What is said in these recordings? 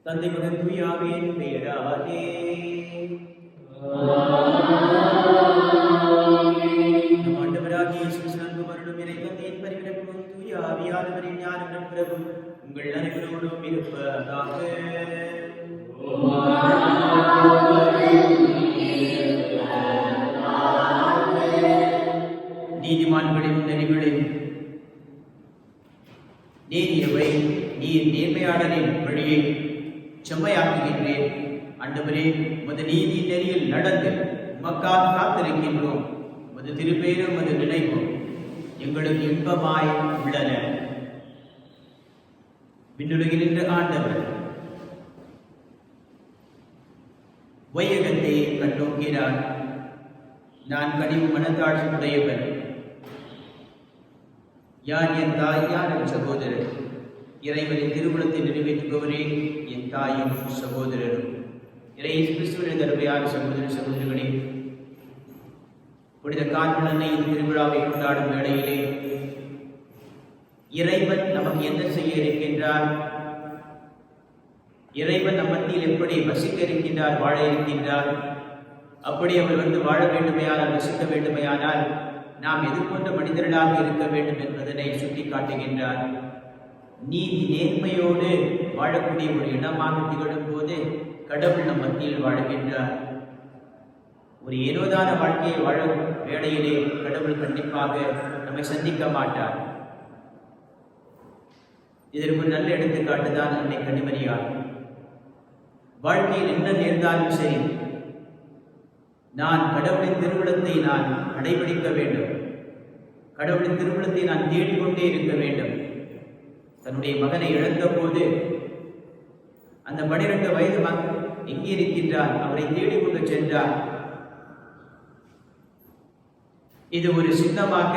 தந்தை மகன் தூய ஆவியின் பெயராலே நம் ஆண்டவராகிய இயேசு கிறிஸ்து வருடம் இறை தந்தையின் பரிவிரப்பும் தூய ஆவியானவரின் ஞானமும் பிரபும் உங்கள் அனைவரோடும் இருப்பதாக. நீதிமான்களின் நெறிகளில் நேரியவை நீர் நேர்மையாளரின் வழியை செம்மையாக்குகின்றேன். ஆண்டவரே, உமது நீதி நெறியில் நடந்து உமக்காக காத்திருக்கின்றோம். உமது திருப்பேரும் உமது நினைவும் எங்களுக்கு இன்பமாய் உள்ளன. விண்ணுலகில் நின்ற ஆண்டவர் வையகத்தை கண்டோக்கிறார். நான் கனிவு மனத்தாட்சி உடையவர். யார் என் தாய், யார் என் சகோதரர்? இறைவனின் திருவுளத்தை நிறைவேற்றுபவரே என் தாயும் சகோதரரும். இறை கிறிஸ்துவின் தருமையான சகோதர சகோதரிகளே, புனித கார்மேல் திருவிழாவை கொண்டாடும் வேளையிலே இறைவன் நமக்கு என்ன செய்ய இருக்கின்றார், இறைவன் நம் மத்தியில் எப்படி வசிக்க இருக்கின்றார், வாழ இருக்கின்றார், அப்படி அவர் வந்து வாழ வேண்டுமையானால், வசிக்க வேண்டுமையானால் நாம் எது போன்ற மனிதர்களாக இருக்க வேண்டும் என்பதனை சுட்டி காட்டுகின்றார். நீதி நேர்மையோடு வாழக்கூடிய ஒரு இனமாக திகழும் போது கடவுள் நம் மத்தியில் வாழுகின்றார். ஒரு ஏனோதான வாழ்க்கையை வாழும் வேளையிலே கடவுள் கண்டிப்பாக நம்மை சந்திக்க மாட்டார். இதற்கு நல்ல எடுத்துக்காட்டுதான் அன்னை கன்னிமரியாள். வாழ்க்கையில் என்ன நேர்ந்தாலும் சரி, நான் கடவுளின் திருவுளத்தை நான் கடைபிடிக்க வேண்டும், கடவுளின் திருவுளத்தை நான் தேடிக்கொண்டே இருக்க வேண்டும். தன்னுடைய மகனை இழந்த போது அந்த 12 வயது மகன் எங்கே இருக்கின்றார், அவரை தேடிக்கொண்டு சென்றார். இது ஒரு சின்னமாக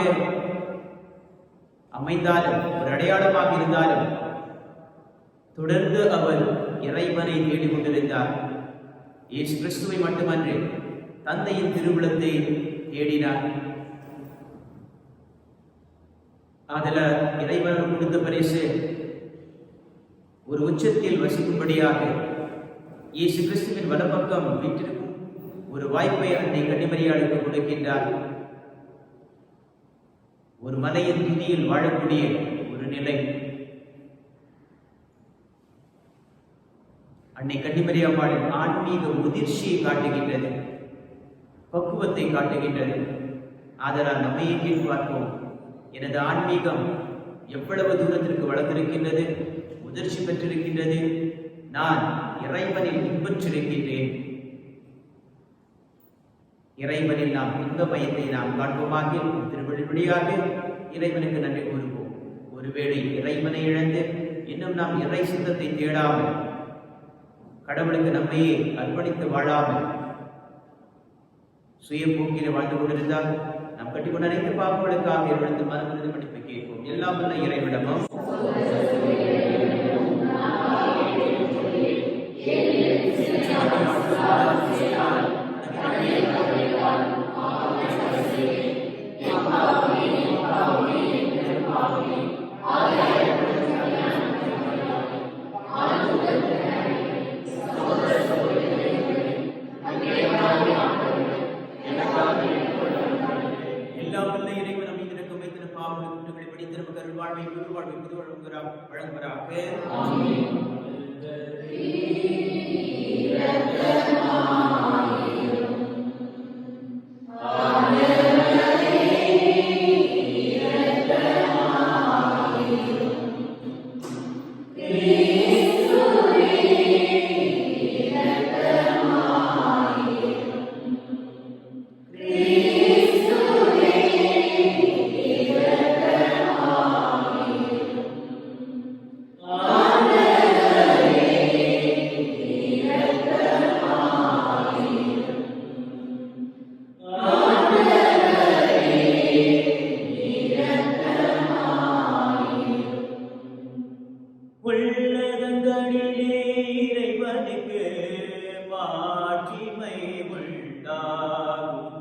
அமைந்தாலும், ஒரு அடையாளமாக இருந்தாலும், தொடர்ந்து அவர் இறைவனை தேடிக்கொண்டிருந்தார். இயேசு கிறிஸ்துவை மட்டுமன்று தந்தையின் திருவுளத்தை தேடினார். அதில் இறைவன் கொடுத்த பரிசு ஒரு உச்சத்தில் வசிக்கும்படியாக இயேசு கிறிஸ்துவின் வலப்பக்கம் வீட்டிற்கும் ஒரு வாய்ப்பை அன்னை கன்னிமரியாளுக்கு கொடுக்கின்றார். ஒரு மலையின் துதியில் வாழக்கூடிய ஒரு நிலை. அன்னை கன்னிமரியாளின் ஆன்மீக முதிர்ச்சியை காட்டுகின்றது, பக்குவத்தை காட்டுகின்றது. ஆதலால் நம்மையே கேட்டு பார்ப்போம், எனது ஆன்மீகம் எவ்வளவு தூரத்திற்கு வளர்ந்திருக்கின்றது, முதிர்ச்சி பெற்றிருக்கின்றது, நான் இறைவனில் இன்பற்றிருக்கின்றேன். இறைவனில் நாம் இன்ப பயத்தை நாம் காண்போமாக திருவள்ளுவடியாக இறைவனுக்கு நன்றி கூறுவோம். ஒருவேளை இறைவனை இழந்து இன்னும் நாம் இறை சித்தத்தை தேடாமல், கடவுளுக்கு நம்மையே அர்ப்பணித்து வாழாமல் சுய போக்கில வாழ்ந்து கொண்டிருந்தால் நாம் கட்டிக்கொண்ட அனைத்து பாவங்களுக்காக இறைவனுக்கு மனமிருந்து மன்னிப்பு கேட்போம். எல்லாம் வல்ல இறைவனிடமும் வழங்குவராக. உன்னதங்களிலே இறைவனுக்கு மாட்சிமை உண்டாகுக.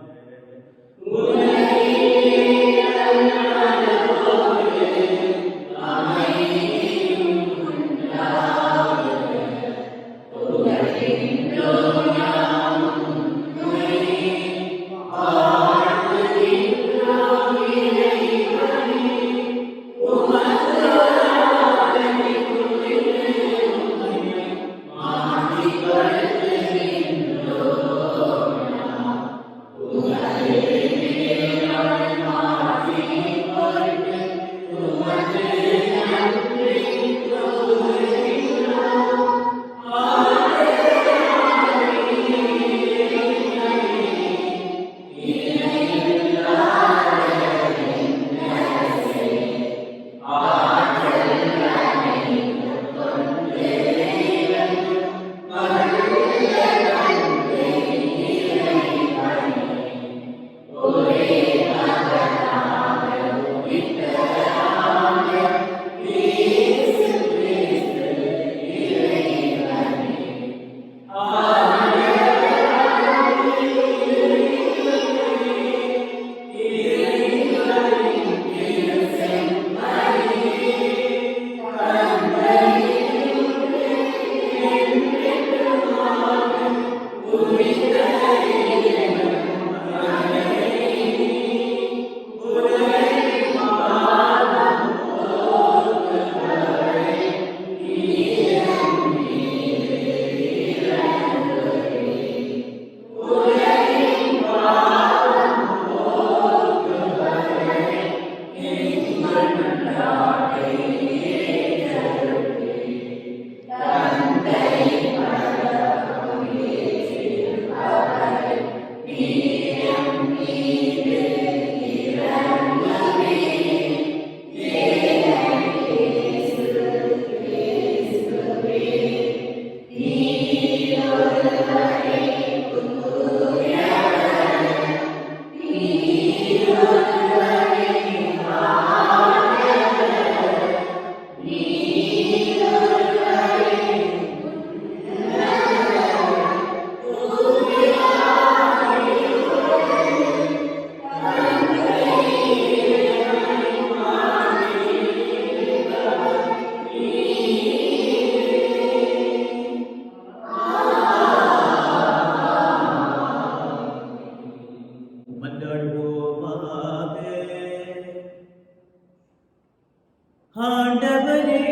ஆண்டவரே,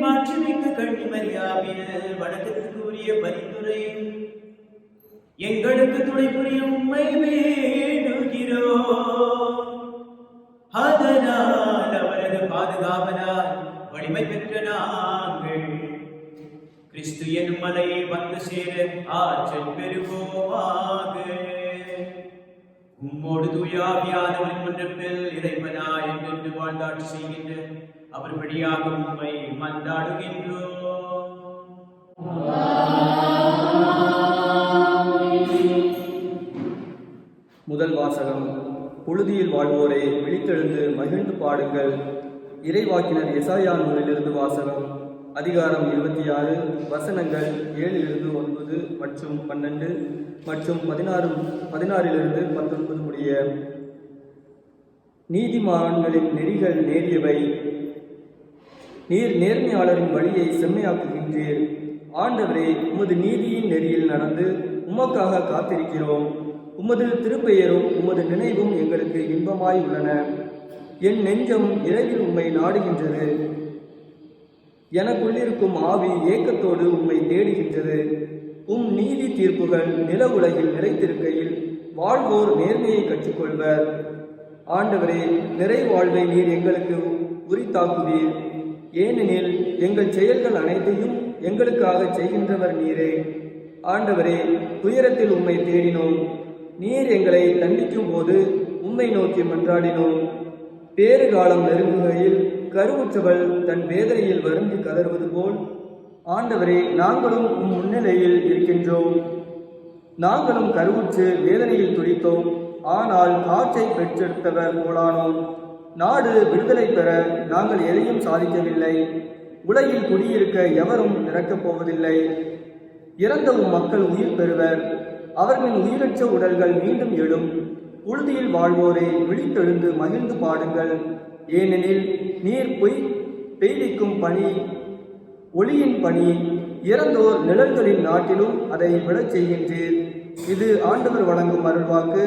மாட்சிமிக்க கன்னிமரியாவின் வணக்கத்துக்குரிய பரிந்துரை எங்களுக்கு துணை புரிய உம்மை வேண்டுகிறோம். அதனால் அவரது பாதுகாவலால் வலிமை பெற்ற நாங்கள் கிறிஸ்து எனும் மலையை வந்து சேர ஆற்றல் பெறுவோமாக. உம்மோடு தூயாவியானவரின் மன்றத்தில் இறைவனா என்று வாழ்ந்தாட்சி செய்கின்ற அவர் வழியாக உம்மை மன்றாடுகின்றோம். முதல் வாசகம். புழுதியில் வாழ்வோரை விழித்தெழுந்து மகிழ்ந்து பாடுங்கள். இறைவாக்கினர் எசாயா நூலிலிருந்து வாசகம். அதிகாரம் 26, வசனங்கள் 7-9 மற்றும் 12 மற்றும் 16-19 முடிய. நீதிமான்களின் நெறிகள் நேரியவை, நீர் நேர்மையாளரின் வழியை செம்மையாக்குகின்றீர். ஆண்டவரே, உமது நீதியின் நெறியில் நடந்து உமக்காக காத்திருக்கிறோம். உமது திருப்பெயரும் உமது நினைவும் எங்களுக்கு இன்பமாய் உள்ளன. என் நெஞ்சம் இரவில் உம்மை நாடுகின்றது. எனக்குள்ளிருக்கும் ஆவி ஏக்கத்தோடு உம்மை தேடுகின்றது. உம் நீதி தீர்ப்புகள் நில உலகில் நிலைத்திருக்கையில் வாழ்வோர் நேர்மையை கற்றுக்கொள்வர். ஆண்டவரே, நிறை வாழ்வை நீர் எங்களுக்கு உரித்தாக்குவீர். ஏனெனில் எங்கள் செயல்கள் அனைத்தையும் எங்களுக்காக செய்கின்றவர் நீரே. ஆண்டவரே, துயரத்தில் உம்மை தேடினோம். நீர் எங்களை தண்டிக்கும் போது உம்மை நோக்கி மன்றாடினோம். பேறு காலம் நெருங்குகையில் கருவுற்றவள் தன் வேதனையில் வருந்தி கதறுவது போல் ஆண்டவரே, நாங்களும் உம் முன்னிலையில் இருக்கின்றோம். நாங்களும் கருவுற்று வேதனையில் துடித்தோம். ஆனால் காற்றை பெற்றெடுத்தவர் போலானோம். நாடு விடுதலை பெற நாங்கள் எதையும் சாதிக்கவில்லை. உலகில் குடியிருக்க எவரும் இறக்கப் போவதில்லை. இறந்த மக்கள் உயிர் பெறுவர். அவர்களின் உயிரற்ற உடல்கள் மீண்டும் எழும். உறுதியில் வாழ்வோரே, விழித்தெழுந்து மகிழ்ந்து பாடுங்கள். ஏனெனில் நீர் பெய்திக்கும் பனி, ஒளியின் பனி, இறந்தோர் நிழல்களின் நாட்டிலும் அதை விழச் செய்கின்றீர். இது ஆண்டவர் வழங்கும் அருள்வாக்கு.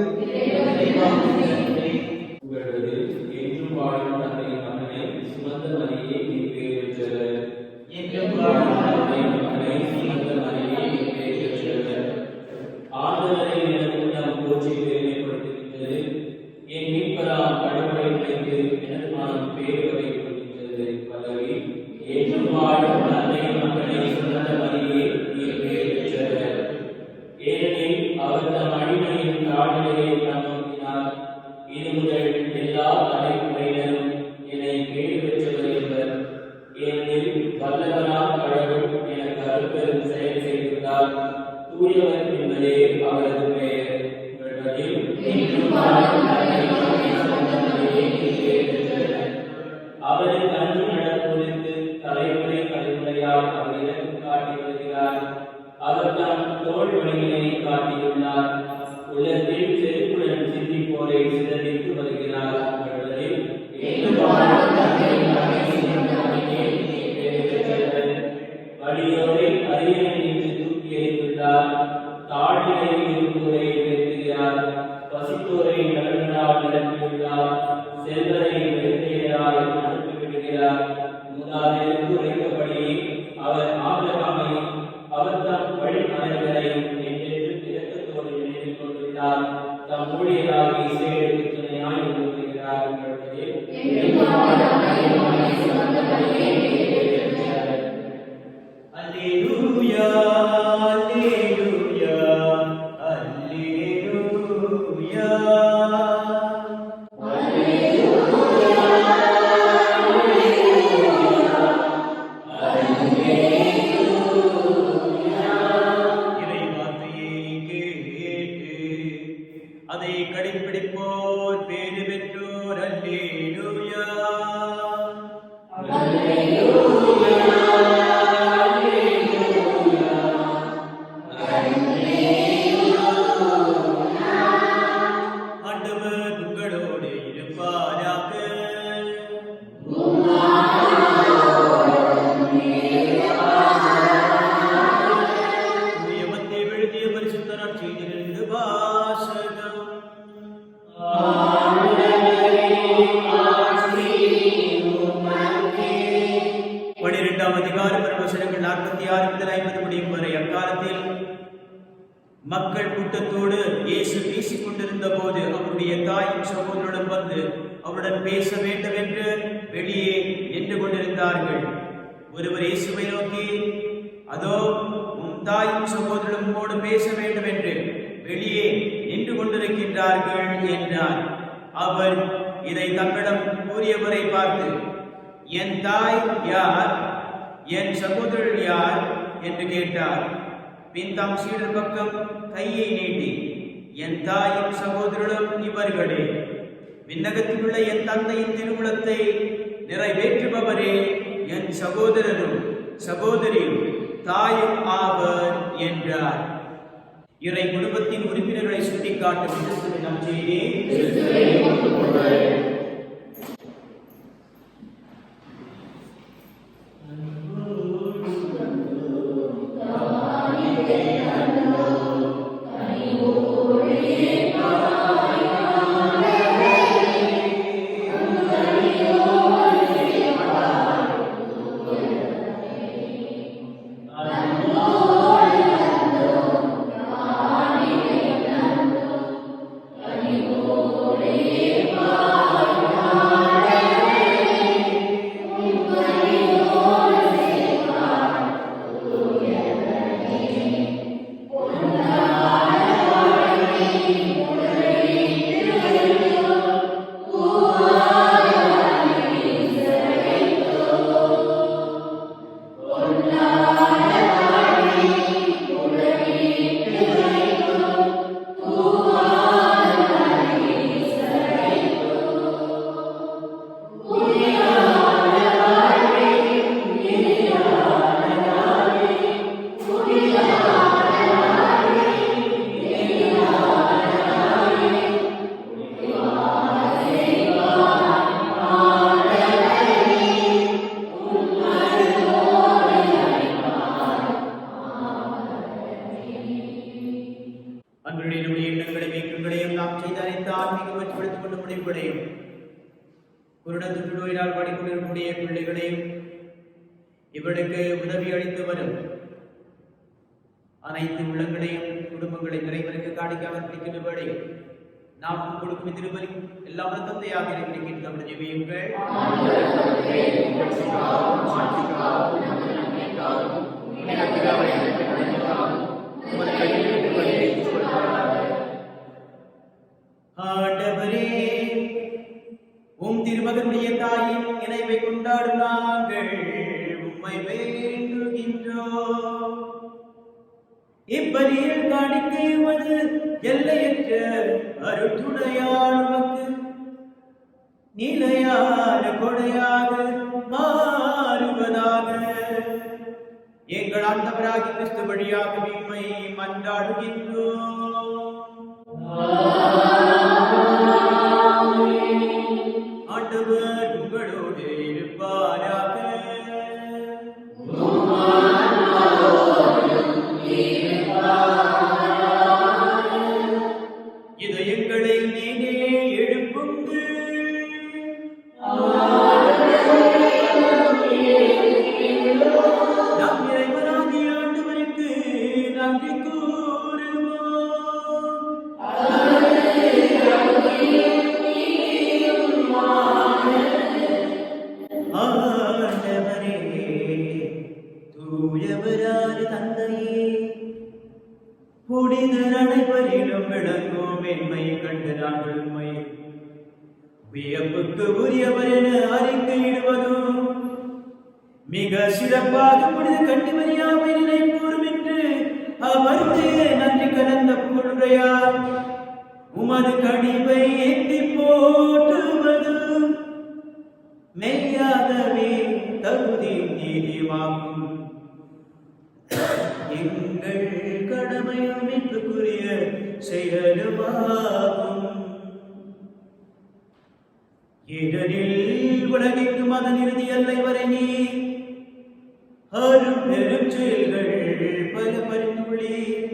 அதை கடைப்பிடிப்போர் பேறு பெற்றோர். அல்லேலூயா. ஆண்டவர் உங்களோடு இருப்பாராக. மத்தேயு எழுதிய பரிசுத்த நற்செய்தியிலிருந்து வாசகம். 12ஆம் அதிகாரம் வசனங்கள் 46 முதல் 50 முடியும் வரை. அக்காலத்தில் மக்கள் கூட்டத்தோடு இயேசு பேசிக் கொண்டிருந்த போது அவருடைய தாயும் சகோதரனும் வந்து அவருடன் பேச வேண்டும் என்று வெளியே நின்று கொண்டிருந்தார்கள். ஒருவர் இயேசுவை நோக்கி, அதோ உம் தாயும் சகோதரனும் உம்மோடு பேச வேண்டும் என்று வெளியே நின்று கொண்டிருக்கின்றார்கள் என்றார். அவர் இதை தங்களிடம் கூறியவரை பார்த்து, என் தாய் யார், என் சகோதரர் யார் என்று கேட்டார். பின் தாம் சீடர் பக்கம் கையை நீட்டி, என் தாயும் சகோதரரும் இவர்களே, விண்ணகத்தில் உள்ள என் தந்தையின் திருவுளத்தை நிறைவேற்றுபவரே என் சகோதரரும் சகோதரியும் தாயும் ஆவர் என்றார். இறை குடும்பத்தின் உறுப்பினர்களை சுட்டிக்காட்டும் நற்செய்தி. Amen. குடும்பங்களையும் குருடத்து நோயினால் வாடிக்கொண்டிருக்கக்கூடிய பிள்ளைகளையும் இவர்களுக்கு உதவி அளித்து வரும் அனைத்து உள்ளங்களையும் குடும்பங்களை நிறைவருக்கு காணிக்காமல் பிடிக்கின்றபடி நாம் கொடுக்கும் திருப்பலி எல்லா தந்தையாக இருக்கின்ற ஜெபியுங்கள். ஆண்டவரே, உம் திருமகனுடைய தாயின் நினைவை கொண்டாடும் நாங்கள் உம்மை வேண்டுகின்றோம். இப்பலியில் காணிக்கைவது எல்லையற்ற அருள் துணையால் உமக்கு நிலையான கொடையாக மாறுவதாக. எங்கள் ஆண்டவராகிய கிறிஸ்து வழியாக உம்மை மன்றாடுகின்றோம். ஆண்டவர் உங்களோடு இருப்பாராக. இதயங்களை மேலே எழுப்புங்கள். நம் இறைவனாகிய ஆண்டவருக்கு நன்றி கூறுவோம். ஆண்டவரே, தூயவரான தந்தையே, புனிதர் அனைவரிலும் விளங்கும் மேன்மையை கண்டு நாங்கள் உம்மை வியப்புக்கு உரியவர் என அறிக்கையிடுவதும் மிக சிறப்பாக புனித கன்னிமரியாவை நினைப்போரும் என்று அவருடைய நன்றி கலந்த புகழுரையார் உமது கனிவை ஏற்றி போற்றுவதும் மெய்யாகவே தகுதி நீதிவாகும். எங்கள் கடமையும் மீட்புக்குரிய செயலுமாகும். ஏனெனில் உலகிற்கும் அதன் இறுதி எல்லை வரை நீ அரும் பெரும் செயல்கள் பல பரிந்துள்ளீர்.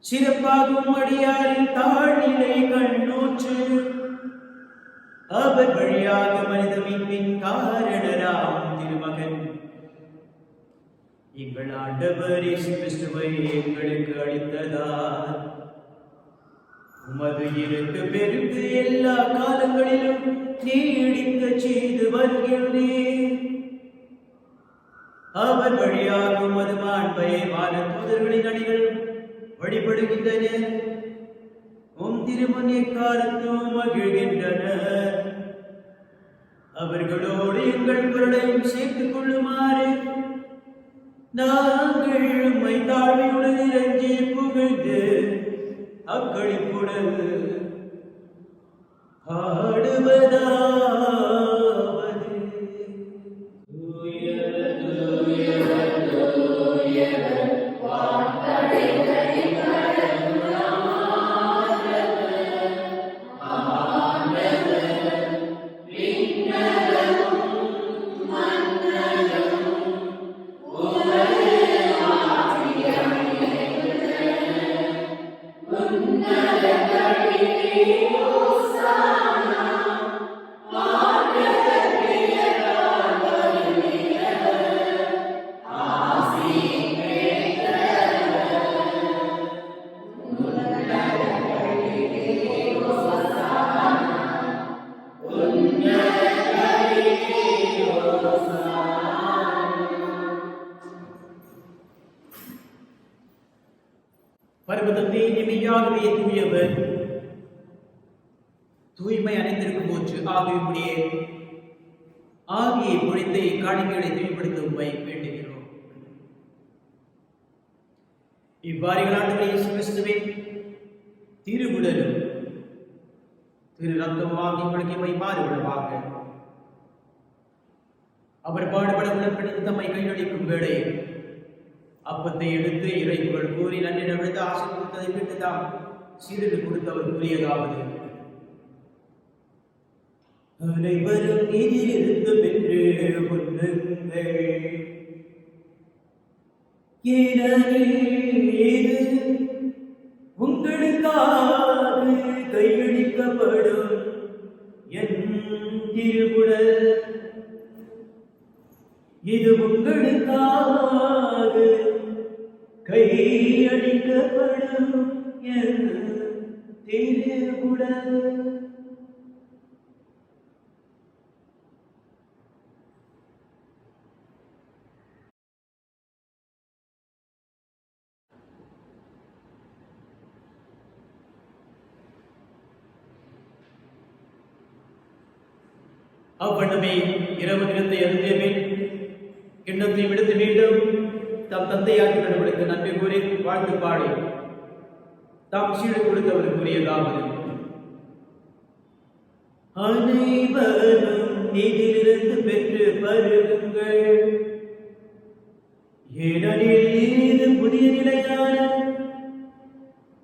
சிறப்பாகும் அடியாரின் தாழ்நிலை கண்ணூற்று அவர் வழியாக மனித மீட்பின் காரணராம் திருமகன் எங்கள் ஆண்டவர் இயேசு கிறிஸ்துவை எங்களுக்கு அளித்ததால் உமது இருக்கு பெருக்கு எல்லா காலங்களிலும் நீடிக்க செய்து வருகிறேன். அவர் வழியாக உமது மாண்பை வான தூதர்களின் அணிகள் வழிபடுகின்றன. உம் திருமுன் எக்காலத்தும் மகிழ்கின்றனர். அவர்களோடு எங்கள் குரலையும் சேர்த்துக் கொள்ளுமாறு நாங்கள் உம்மை தாழ்மையுடன் இறைஞ்சி புகழ்ந்து அக்களிப்புடன் பாடுவதாவது. பரமதந்தை இனிமையாகவே தூயவர், தூய்மை அனைத்திற்கும் போற்று ஆகிய ஆகிய பொழித்தை காணிக்கைகளை தூய்மைப்படுத்த உம்மை வேண்டுகிறோம். இவ்வாறு ஆண்டவர் இயேசு கிறிஸ்துவின் திருவுடலும் திரு ரத்தமாக உங்களுக்கு இவை மாறுபடுவாக. அவர் பாடுபட உடன்படித்து தம்மை கையளிக்கும் வேளை அப்பத்தை எடுத்து இறை புகழ் கூறி நன்றிடம் விழுந்து ஆசை கொடுத்ததை விட்டு தாம் சிறிது கொடுத்தவர் கூறியதாவது: அனைவரும் இதிலிருந்து பெற்று கொள்ளுங்கள், ஏனெனில் இது உங்களுக்காக எடுக்கப்படும் என் திருவுடல் இது உங்களுக்காக கையளிக்கப்படும் என் திருவுடல். அவ்வண்ணமே இரவு நிலத்தை அருந்தேன் கிண்ணத்தை விடுத்து மீண்டும் தம் தந்தையாகி கடவுளுக்கு நன்மை கூறி வாழ்த்து பாடி தாம் சீடு கொடுத்தவர் கூறியதாவது: அனைவரும் இதிலிருந்து பெற்று பருகுங்கள், ஏனெனில் இது புதிய நிலையான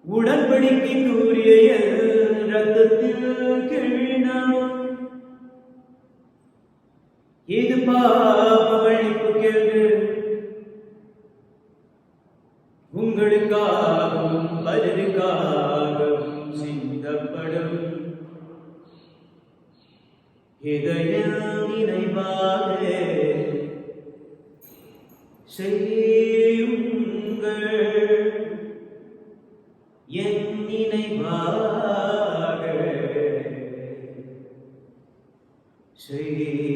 உடன்படிக்கை கூறிய இரத்தத்தில் கிழினார். இது பாவமளிப்பு கேள்வி உங்களுக்காகவும் பலருக்காகவும் சிந்தப்படும். இதயம் நினைவாக செய்யுங்கள், என் நினைவாக செய்யுங்கள்.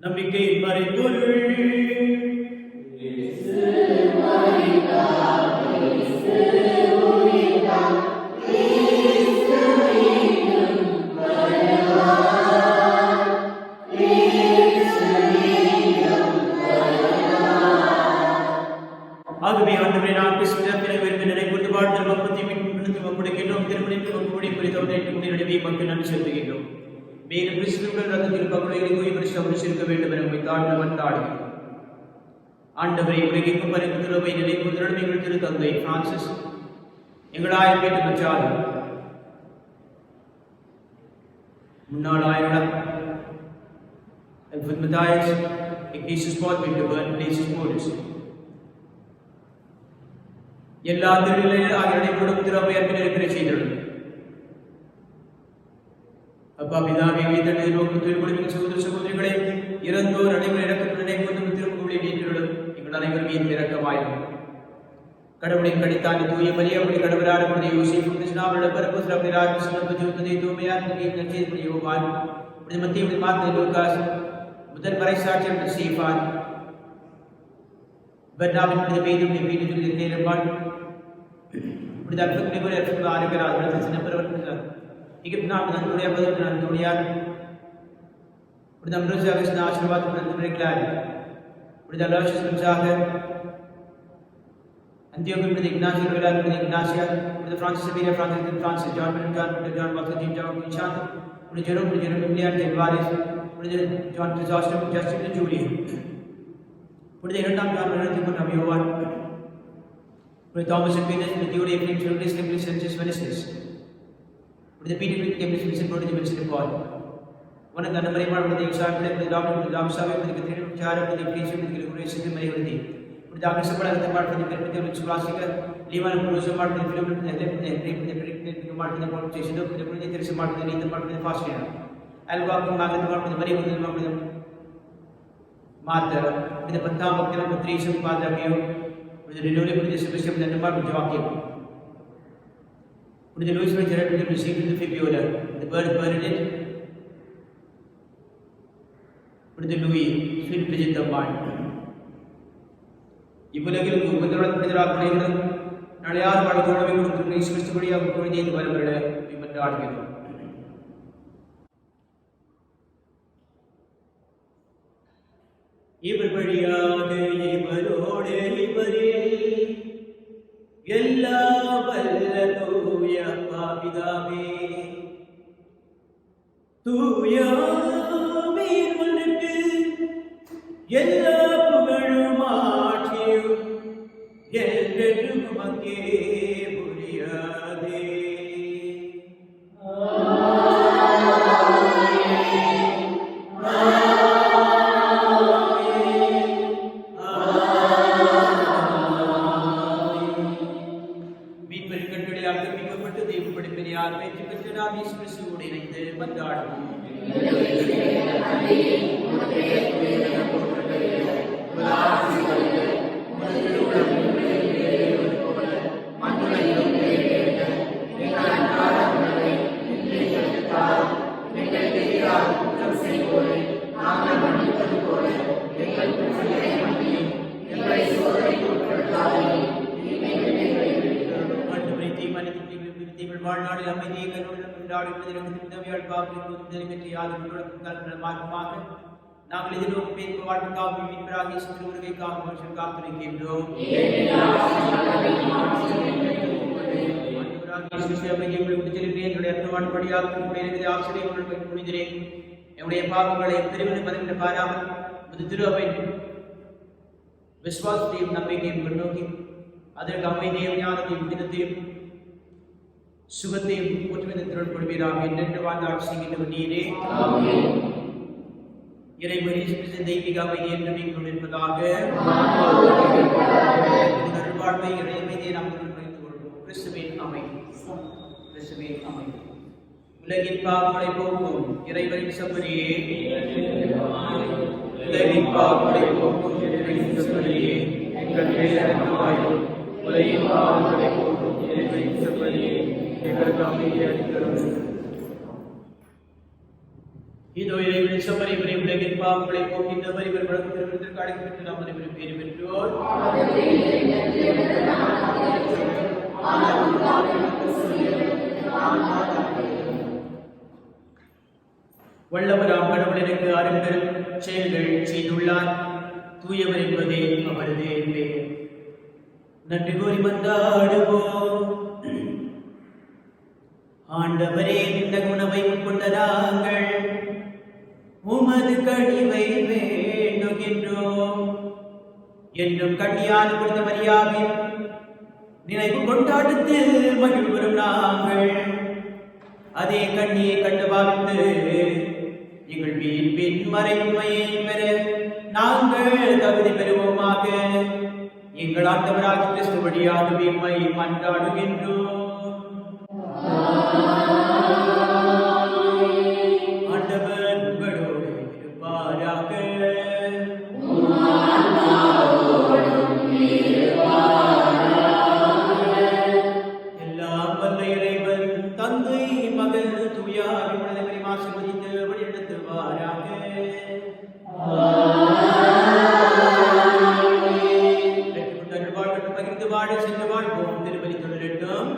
நம்பிக்கையின் மறைபொருள் ஆகவே ஆண்டவரே, நாம் நினைப்பது வாழ்ந்த மப்பத்தை ஒப்படைக்கின்றோம். திருமணிக்கு ஒப்புடி குறித்த மக்கள் நன்றி செலுத்துகின்றோம். மேலும் கிறிஸ்துவுடன் ரத்தத்தில் பகுதிகளை தூய்மைப்படுத்த வேண்டும் என உண்மை தாழ்ந்து வந்தாடுகிறோம். ஆண்டவரை உலகிற்கும் பரிந்துரை நினைப்பதுடன் எங்கள் திரு தந்தை பிரான்சிஸ் எங்கள் ஆயிரம் வீட்டு பெற்றாலும் முன்னாள் ஆயிரம் Matthias, Ignatius Podwinter, Ignatius Modus. எல்லா திருநிலையில் ஆகியோடும் திறமை அற்பினை செய்தது. அப்பா பிதாவை வைத்த நோக்கு தொழில் சகோதர சகோதரிகளை இறந்தோர் அனைவரும் இறக்கப்பட்டு நினைப்பதும் திரும்புகளை நீக்கிவிடும். எங்கள் அனைவரும் மீது இறக்கமாயும் கடவுளின் கடித்தாண்டி தூய மரியாதை கடவுளான யோசிப்பு கிருஷ்ணாவோட பரப்பு சிறப்பு ராஜ்யம் ஜோதியை தூய்மையான யோகான் மத்திய மாத்த லூகாஸ் முதல் மறைசாட்சியம் சீஃபான் பர்னாவின் மீதும் வீடு நேரமான் இப்படி அற்புதங்களை கூட அற்புதம் ஆறுகிறார் சின்னப்பரவர் இகிப்தினான் நன்னுடைய பதில் நன்னுடையார் இப்படி அம்ருசாக ஆசீர்வாதம் நன்னுரைக்கிறார் இப்படி அலோசிசாக Antiochus with Ignacio Rivera with Ignacia, with Francis Xavier, Francis John, John Martin, John Chant, with Jerome William, Varis, with John Chrysostom, Justin and Julian. With the Retam John Renathan of Yovan, with Thomas Aquinas, with Judy James, with this Campus Census Venesis, with the Peter Campus Vincent Prodigy Vincent Paul. One of the number with the example with the doctor, with the Ramsavi, with the Cathedral Chara, with the Priest, with the Grace Mayority. Dr. Sabala the part of the Perpetual Classical, Levan Bruce Martin, the Martin, the Portation of the British Martin, the part of the Fast Year. I'll walk in Martin, the very good Martha, with the Patam of the Patrician Father View, with the renewable distribution of the number of Joachim. With the Louis Richard received the Fibula, the bird buried it, with the Louis, sweet visit of Martin. இவ்வுலகில் புனிதராக நடையார் வாழ்க்கை கொடுத்து கிறிஸ்துபடியாக பொழுது வருவர்கள என்று ஆடுகிறோம். இவர் வழியாக இவரோடு இவரில் எல்லா வல்ல தூய பாபிதாவே தூயாவிற்கு எல்லா புகழும் என்றென்றும் உமக்கே புரியாதே. மனிதனுக்கு உதவியால் பாவங்களுக்கு மார்க்கமாக நாங்கள் எதிர்நோக்கி பேர் வாழ்வுக்காக மீட்பராக வருகைக்காக மனுஷன் காத்திருக்கின்றோம். என்னுடைய பாவங்களை பெருமிதம் பதிவிட்டு பாராமல் திருவையின் விசுவாசத்தையும் நம்பிக்கையும் முன்னோக்கி அதற்கு அமைதியும் ஞானத்தையும் புனிதத்தையும் சுகத்தையும் ஒற்றுமையை திரள் கொள்வீராக என்று வாழ்ந்தாட்சி செய்கின்றவர் நீரே. இறைவனை தெய்வீக அமைதி என்று நீங்கள் கொண்டிருப்பதாக நல்வாழ்வை இறைமையை நாம் வைத்துக் கொள்வோம். கிறிஸ்துவின் அமைதி, கிறிஸ்துவின் அமைதி உலகின் பாவங்களை போக்கும் இறைவனின் செம்மறியே, உலகின் பாவங்களை போக்கும் இறைவனின் செம்மறியே, எங்கள் மேல் இரக்கமாயிரும். உலகின் பாவங்களை போக்கும் இறைவனின் செம்மறியே, எங்களுக்கு அமைதியை அளிக்கிறோம். இதோ இறைவனின் செம்மறியே, உலகின் பாவங்களை போக்கின்றவர், இவர் வழக்கத்திற்கு அழைக்கப்பட்டு நாம் அனைவரும் பேறு பெற்றோர். வல்லவராம் கடவுள் எனக்கு அரும்பெரும் செயல்கள் செய்துள்ளார். தூயவர் என்பதே அவரது பெயர். நன்றி கூறி மன்றாடுவோம். ஆண்டவரே, இந்த உணவை உட்கொண்ட நாங்கள் உமது கனிவை வேண்டுகின்றோம். என்றும் கண்ணியான புனித மரியாவின் நினைவு கொண்டாட்டத்தில் மகிழ்வுறும் நாங்கள் அதே கண்ணியை கண்டு பாவித்து எங்கள் மீட்பின் மறைவுமையை பெற நாங்கள் தகுதி பெறுவோமாக. எங்கள் ஆண்டவராகிய கிறிஸ்து வழியாக உம்மை மன்றாடுகின்றோம். ஆண்டவர் உங்களோடு இருப்பாராக. எல்லாம் வல்ல இறைவன் தந்தை, மகன், தூய ஆவியானவரை ஆசீர்வதித்து வழிநடத்துவாராக. பகிர்ந்து வாழ சென்று வாழ்வோம். திருப்பலி தொடரட்டும்.